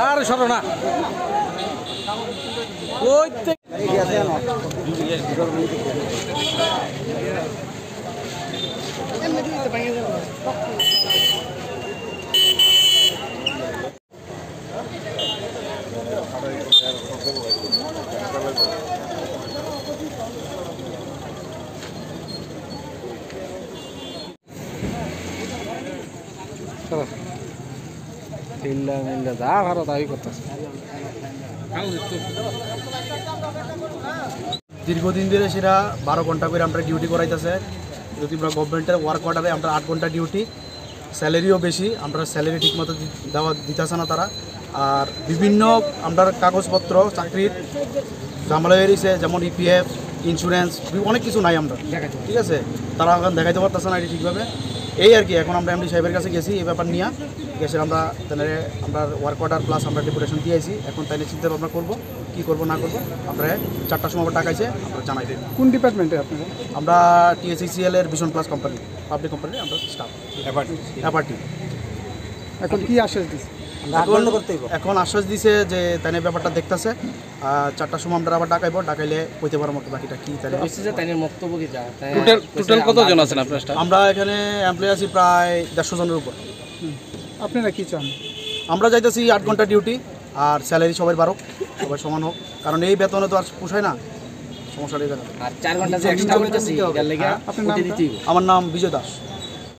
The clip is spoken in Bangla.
আর সরো না যা ভালো তাই করতেছে। দীর্ঘদিন ধরে সেটা 12 ঘন্টা করে আমরা ডিউটি করাইতেছে। যদি আমরা গভর্নমেন্টের ওয়ার্ক অর্ডারে আমরা 8 ঘন্টা ডিউটি, স্যালারিও বেশি, আমরা স্যালারি ঠিকমতো দিতেছে না তারা। আর বিভিন্ন আমরা কাগজপত্র চাকরির ঝামেলা বেরিয়েছে, যেমন ইপিএফ, ইন্স্যুরেন্স, অনেক কিছু নাই আমরা, ঠিক আছে। তারা এখন দেখাইতে পারতেছে না এটি ঠিকভাবে। এই আর কি, এখন আমরা এমডি সাহেবের কাছে গেছি এই ব্যাপার নিয়ে, গেছে আমরা আমরা ওয়ার্ক অর্ডার প্লাস আমরা ডেপুটেশন দিয়েছি। এখন তাইলে চিন্তা ভাবনা করবো কী করবো না করবো। আমরা 4টার সময় টাকাইছে, আমরা জানাই দেব। কোন ডিপার্টমেন্টে আপনারা? আমরা THCL এর vision plus company, public company আমরা স্টাফ অ্যাপার্টি। এখন কি আশ্বাস দিচ্ছে? এখন আশ্বাস দিছে যে তাই ব্যাপারটা দেখতেছে। 4টার সময় আমরা আবার ডাকাইলে কইতে পারবো মতো বাকিটা কি। টোটাল কতজন আছেন আপনার স্টাফ? আমরা এখানে এমপ্লয়ি আছি প্রায় 150 জনের উপর। আপনারা কি চান? আমরা চাইতেছি 8 ঘন্টা ডিউটি আর স্যালারি সবাই বাড়ুক, সবাই সমান হোক, কারণ এই বেতনে তো আর পোষায় না। সমস্যাটা এই জায়গায়। আর 4 ঘন্টা যে এক্সট্রা করতেছি এর লাগি আমার নাম বিজয় দাস।